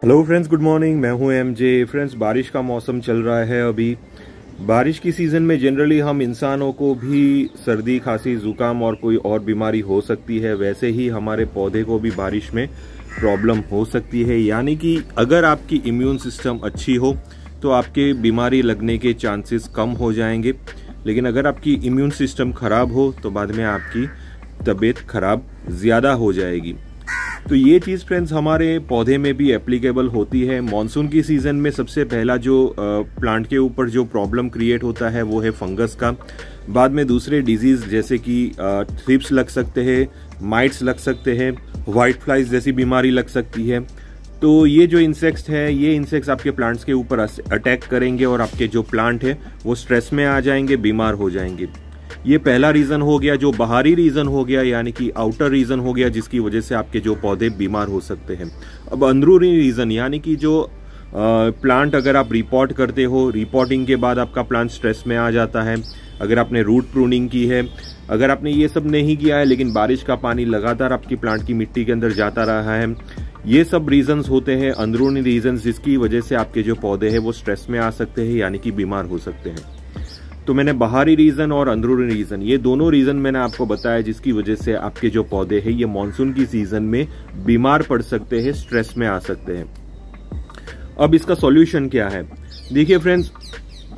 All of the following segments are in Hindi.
Hello friends, good morning. मैं हूं एमजे। फ्रेंड्स, बारिश का मौसम चल रहा है। अभी बारिश की सीज़न में जनरली हम इंसानों को भी सर्दी, खांसी, जुकाम और कोई और बीमारी हो सकती है। वैसे ही हमारे पौधे को भी बारिश में प्रॉब्लम हो सकती है। यानी कि अगर आपकी इम्यून सिस्टम अच्छी हो तो आपके बीमारी लगने के चांसेस कम हो जाएंगे, लेकिन अगर आपकी इम्यून सिस्टम खराब हो तो बाद में आपकी तबीयत खराब ज़्यादा हो जाएगी। तो ये चीज़ फ्रेंड्स हमारे पौधे में भी एप्लीकेबल होती है। मॉनसून की सीज़न में सबसे पहला जो प्लांट के ऊपर जो प्रॉब्लम क्रिएट होता है वो है फंगस का। बाद में दूसरे डिजीज़ जैसे कि थ्रिप्स लग सकते हैं, माइट्स लग सकते हैं, वाइट फ्लाइज जैसी बीमारी लग सकती है। तो ये जो इंसेक्ट्स है, ये इंसेक्ट्स आपके प्लांट्स के ऊपर अटैक करेंगे और आपके जो प्लांट है वो स्ट्रेस में आ जाएंगे, बीमार हो जाएंगे। ये पहला रीज़न हो गया, जो बाहरी रीज़न हो गया, यानी कि आउटर रीज़न हो गया, जिसकी वजह से आपके जो पौधे बीमार हो सकते हैं। अब अंदरूनी रीज़न, यानी कि जो प्लांट अगर आप रिपोर्ट करते हो, रिपोर्टिंग के बाद आपका प्लांट स्ट्रेस में आ जाता है, अगर आपने रूट प्रूनिंग की है, अगर आपने ये सब नहीं किया है लेकिन बारिश का पानी लगातार आपकी प्लांट की मिट्टी के अंदर जाता रहा है, ये सब रीजंस होते हैं, अंदरूनी रीजंस, जिसकी वजह से आपके जो पौधे हैं वो स्ट्रेस में आ सकते हैं, यानी कि बीमार हो सकते हैं। तो मैंने बाहरी रीजन और अंदरूनी रीजन, ये दोनों रीजन मैंने आपको बताया जिसकी वजह से आपके जो पौधे हैं ये मॉनसून की सीजन में बीमार पड़ सकते हैं, स्ट्रेस में आ सकते हैं। अब इसका सॉल्यूशन क्या है? देखिए फ्रेंड्स,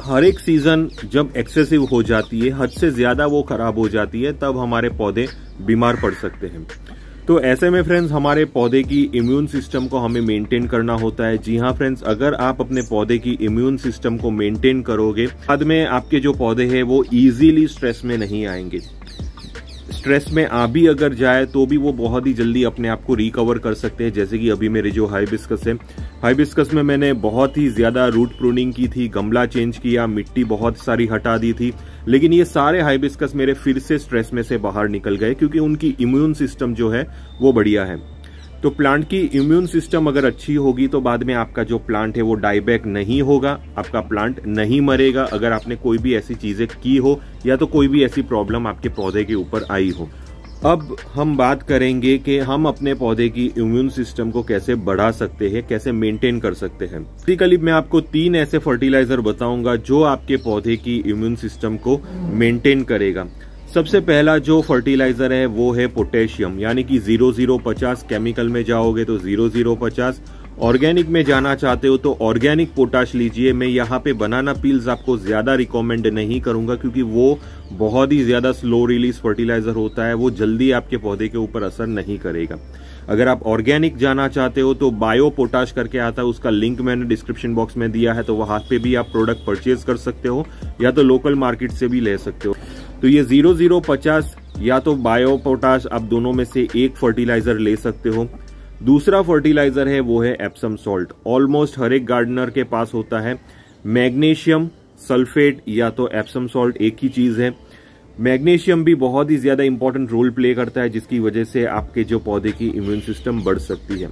हर एक सीजन जब एक्सेसिव हो जाती है, हद से ज्यादा वो खराब हो जाती है, तब हमारे पौधे बीमार पड़ सकते हैं। तो ऐसे में फ्रेंड्स हमारे पौधे की इम्यून सिस्टम को हमें मेंटेन करना होता है। जी हाँ फ्रेंड्स, अगर आप अपने पौधे की इम्यून सिस्टम को मेंटेन करोगे, बाद में आपके जो पौधे हैं वो इजीली स्ट्रेस में नहीं आएंगे। स्ट्रेस में आ भी अगर जाए तो भी वो बहुत ही जल्दी अपने आप को रिकवर कर सकते हैं। जैसे कि अभी मेरे जो हाइबिस्कस है, हाइबिस्कस में मैंने बहुत ही ज्यादा रूट प्रूनिंग की थी, गमला चेंज किया, मिट्टी बहुत सारी हटा दी थी, लेकिन ये सारे हाइबिस्कस मेरे फिर से स्ट्रेस में से बाहर निकल गए क्योंकि उनकी इम्यून सिस्टम जो है वो बढ़िया है। तो प्लांट की इम्यून सिस्टम अगर अच्छी होगी तो बाद में आपका जो प्लांट है वो डाईबैक नहीं होगा, आपका प्लांट नहीं मरेगा अगर आपने कोई भी ऐसी चीजें की हो या तो कोई भी ऐसी प्रॉब्लम आपके पौधे के ऊपर आई हो। अब हम बात करेंगे कि हम अपने पौधे की इम्यून सिस्टम को कैसे बढ़ा सकते हैं, कैसे मेंटेन कर सकते हैं। बेसिकली मैं आपको 3 ऐसे फर्टिलाइजर बताऊंगा जो आपके पौधे की इम्यून सिस्टम को मेंटेन करेगा। सबसे पहला जो फर्टिलाइजर है वो है पोटेशियम, यानी कि 0050। केमिकल में जाओगे तो 0050, ऑर्गेनिक में जाना चाहते हो तो ऑर्गेनिक पोटाश लीजिए। मैं यहाँ पे बनाना पील्स आपको ज्यादा रिकमेंड नहीं करूंगा क्योंकि वो बहुत ही ज्यादा स्लो रिलीज फर्टिलाइजर होता है, वो जल्दी आपके पौधे के ऊपर असर नहीं करेगा। अगर आप ऑर्गेनिक जाना चाहते हो तो बायो पोटाश करके आता है, उसका लिंक मैंने डिस्क्रिप्शन बॉक्स में दिया है, तो वहां पे भी आप प्रोडक्ट परचेज कर सकते हो या तो लोकल मार्केट से भी ले सकते हो। तो ये 0050 या तो बायो पोटाश, आप दोनों में से एक फर्टिलाइजर ले सकते हो। दूसरा फर्टिलाइजर है वो है एप्सम सॉल्ट। ऑलमोस्ट हर एक गार्डनर के पास होता है। मैग्नीशियम सल्फेट या तो एप्सम सॉल्ट एक ही चीज है। मैग्नीशियम भी बहुत ही ज्यादा इंपॉर्टेंट रोल प्ले करता है जिसकी वजह से आपके जो पौधे की इम्यून सिस्टम बढ़ सकती है।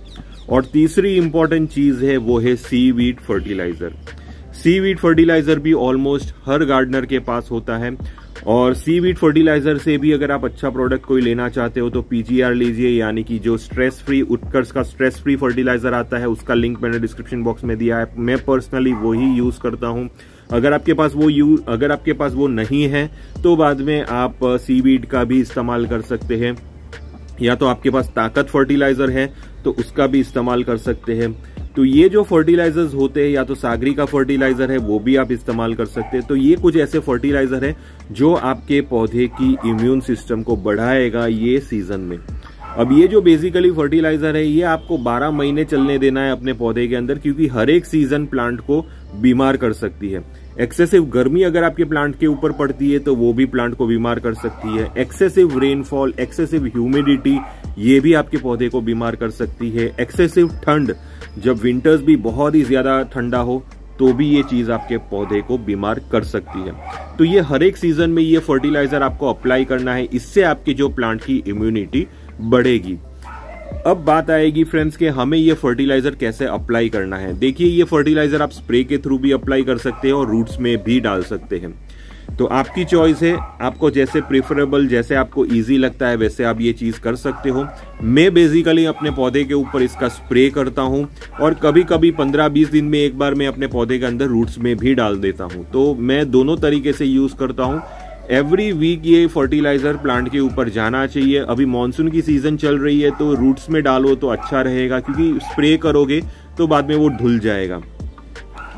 और तीसरी इंपॉर्टेंट चीज है वो है सीवीड फर्टिलाइजर। सीवीड फर्टिलाइजर भी ऑलमोस्ट हर गार्डनर के पास होता है। और सीवीड फर्टिलाइजर से भी अगर आप अच्छा प्रोडक्ट कोई लेना चाहते हो तो पीजीआर लीजिए, यानी कि जो स्ट्रेस फ्री, उत्कर्ष का स्ट्रेस फ्री फर्टिलाइजर आता है, उसका लिंक मैंने डिस्क्रिप्शन बॉक्स में दिया है। मैं पर्सनली वही यूज करता हूं। अगर आपके पास वो नहीं है तो बाद में आप सीवीड का भी इस्तेमाल कर सकते हैं, या तो आपके पास ताकत फर्टिलाइजर है तो उसका भी इस्तेमाल कर सकते हैं। तो ये जो फर्टिलाइजर्स होते हैं, या तो सागरी का फर्टिलाइजर है वो भी आप इस्तेमाल कर सकते हैं। तो ये कुछ ऐसे फर्टिलाइजर है जो आपके पौधे की इम्यून सिस्टम को बढ़ाएगा ये सीजन में। अब ये जो बेसिकली फर्टिलाइजर है ये आपको 12 महीने चलने देना है अपने पौधे के अंदर, क्योंकि हर एक सीजन प्लांट को बीमार कर सकती है। एक्सेसिव गर्मी अगर आपके प्लांट के ऊपर पड़ती है तो वो भी प्लांट को बीमार कर सकती है। एक्सेसिव रेनफॉल, एक्सेसिव ह्यूमिडिटी, ये भी आपके पौधे को बीमार कर सकती है। एक्सेसिव ठंड, जब विंटर्स भी बहुत ही ज्यादा ठंडा हो तो भी ये चीज आपके पौधे को बीमार कर सकती है। तो ये हर एक सीजन में ये फर्टिलाइजर आपको अप्लाई करना है, इससे आपके जो प्लांट की इम्यूनिटी बढ़ेगी। अब बात आएगी फ्रेंड्स कि हमें ये फर्टिलाइजर कैसे अप्लाई करना है। देखिए, ये फर्टिलाइजर आप स्प्रे के थ्रू भी अप्लाई कर सकते हैं और रूट्स में भी डाल सकते हैं। तो आपकी चॉइस है, आपको जैसे प्रेफरेबल, जैसे आपको इजी लगता है वैसे आप ये चीज़ कर सकते हो। मैं बेसिकली अपने पौधे के ऊपर इसका स्प्रे करता हूँ और कभी कभी 15-20 दिन में एक बार मैं अपने पौधे के अंदर रूट्स में भी डाल देता हूँ। तो मैं दोनों तरीके से यूज़ करता हूँ। एवरी वीक ये फर्टिलाइजर प्लांट के ऊपर जाना चाहिए। अभी मानसून की सीजन चल रही है तो रूट्स में डालो तो अच्छा रहेगा, क्योंकि स्प्रे करोगे तो बाद में वो धुल जाएगा।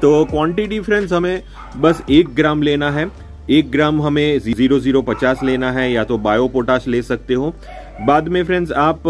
तो क्वांटिटी फ्रेंड्स हमें बस 1 ग्राम लेना है। 1 ग्राम हमें 0050 लेना है, या तो बायो पोटाश ले सकते हो। बाद में फ्रेंड्स आप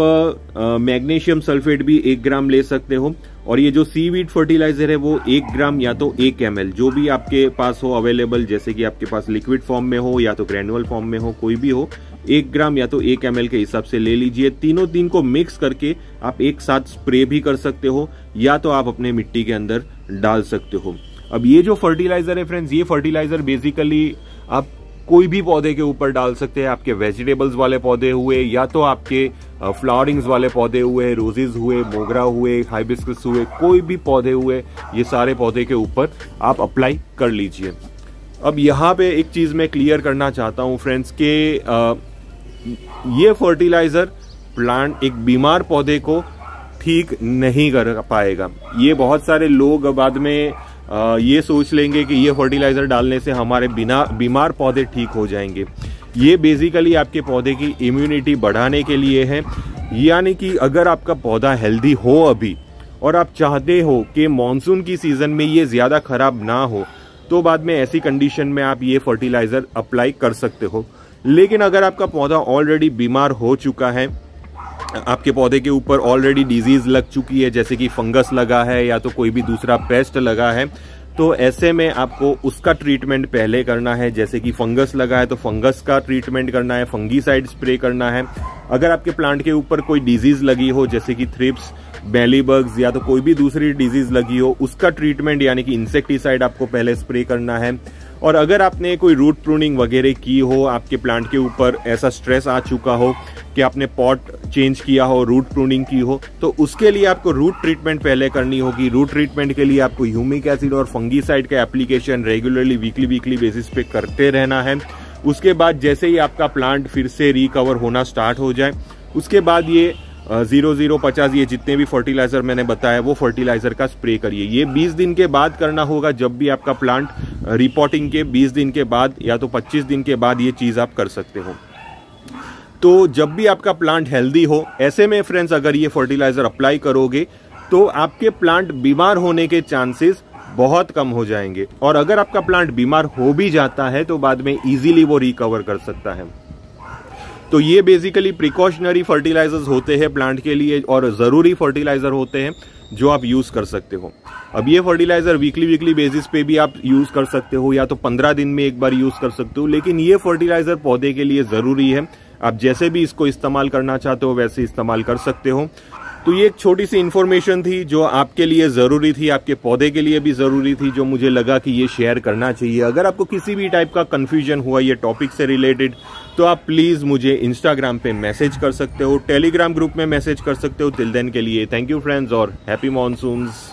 मैग्नीशियम सल्फेट भी 1 ग्राम ले सकते हो। और ये जो सीवीड फर्टिलाइजर है वो 1 ग्राम या तो 1 ml, जो भी आपके पास हो अवेलेबल, जैसे कि आपके पास लिक्विड फॉर्म में हो या तो ग्रेनुअल फॉर्म में हो, कोई भी हो, 1 ग्राम या तो 1 ml के हिसाब से ले लीजिए। तीन को मिक्स करके आप एक साथ स्प्रे भी कर सकते हो, या तो आप अपने मिट्टी के अंदर डाल सकते हो। अब ये जो फर्टिलाइजर है फ्रेंड्स, ये फर्टिलाइजर बेसिकली आप कोई भी पौधे के ऊपर डाल सकते हैं। आपके वेजिटेबल्स वाले पौधे हुए, या तो आपके फ्लावरिंग्स वाले पौधे हुए, रोजेज हुए, मोगरा हुए, हाइबिस्कस हुए, कोई भी पौधे हुए, ये सारे पौधे के ऊपर आप अप्लाई कर लीजिए। अब यहाँ पे एक चीज मैं क्लियर करना चाहता हूँ फ्रेंड्स के ये फर्टिलाइजर प्लांट एक बीमार पौधे को ठीक नहीं कर पाएगा। ये बहुत सारे लोग बाद में ये सोच लेंगे कि ये फर्टिलाइजर डालने से हमारे बीमार पौधे ठीक हो जाएंगे। ये बेसिकली आपके पौधे की इम्यूनिटी बढ़ाने के लिए है। यानी कि अगर आपका पौधा हेल्दी हो अभी और आप चाहते हो कि मॉनसून की सीजन में ये ज्यादा खराब ना हो, तो बाद में ऐसी कंडीशन में आप ये फर्टिलाइजर अप्लाई कर सकते हो। लेकिन अगर आपका पौधा ऑलरेडी बीमार हो चुका है, आपके पौधे के ऊपर ऑलरेडी डिजीज लग चुकी है, जैसे कि फंगस लगा है या तो कोई भी दूसरा पेस्ट लगा है, तो ऐसे में आपको उसका ट्रीटमेंट पहले करना है। जैसे कि फंगस लगा है तो फंगस का ट्रीटमेंट करना है, फंगीसाइड स्प्रे करना है। अगर आपके प्लांट के ऊपर कोई डिजीज लगी हो, जैसे कि थ्रिप्स, मेलीबग्स या तो कोई भी दूसरी डिजीज लगी हो, उसका ट्रीटमेंट यानी कि इंसेक्टिसाइड आपको पहले स्प्रे करना है। और अगर आपने कोई रूट प्रूनिंग वगैरह की हो, आपके प्लांट के ऊपर ऐसा स्ट्रेस आ चुका हो कि आपने पॉट चेंज किया हो, रूट प्रूनिंग की हो, तो उसके लिए आपको रूट ट्रीटमेंट पहले करनी होगी। रूट ट्रीटमेंट के लिए आपको ह्यूमिक एसिड और फंगीसाइड का एप्लीकेशन रेगुलरली वीकली बेसिस पे करते रहना है। उसके बाद जैसे ही आपका प्लांट फिर से रिकवर होना स्टार्ट हो जाए, उसके बाद ये 0050 ये जितने भी फर्टिलाइजर मैंने बताया वो फर्टिलाइजर का स्प्रे करिए। ये 20 दिन के बाद करना होगा, जब भी आपका प्लांट रिपोर्टिंग के 20 दिन के बाद या तो 25 दिन के बाद ये चीज आप कर सकते हो। तो जब भी आपका प्लांट हेल्दी हो, ऐसे में फ्रेंड्स अगर ये फर्टिलाइजर अप्लाई करोगे तो आपके प्लांट बीमार होने के चांसेस बहुत कम हो जाएंगे। और अगर आपका प्लांट बीमार हो भी जाता है तो बाद में इजीली वो रिकवर कर सकता है। तो ये बेसिकली प्रिकॉशनरी फर्टिलाइजर्स होते हैं प्लांट के लिए, और जरूरी फर्टिलाइजर होते हैं जो आप यूज कर सकते हो। अब ये फर्टिलाइजर वीकली बेसिस पे भी आप यूज कर सकते हो, या तो 15 दिन में एक बार यूज कर सकते हो, लेकिन ये फर्टिलाइजर पौधे के लिए जरूरी है। आप जैसे भी इसको इस्तेमाल करना चाहते हो वैसे इस्तेमाल कर सकते हो। तो ये एक छोटी सी इंफॉर्मेशन थी जो आपके लिए जरूरी थी, आपके पौधे के लिए भी जरूरी थी, जो मुझे लगा कि ये शेयर करना चाहिए। अगर आपको किसी भी टाइप का कंफ्यूजन हुआ ये टॉपिक से रिलेटेड, तो आप प्लीज मुझे इंस्टाग्राम पे मैसेज कर सकते हो, टेलीग्राम ग्रुप में मैसेज कर सकते हो। टिल देन के लिए थैंक यू फ्रेंड्स और हैप्पी मॉनसून्स।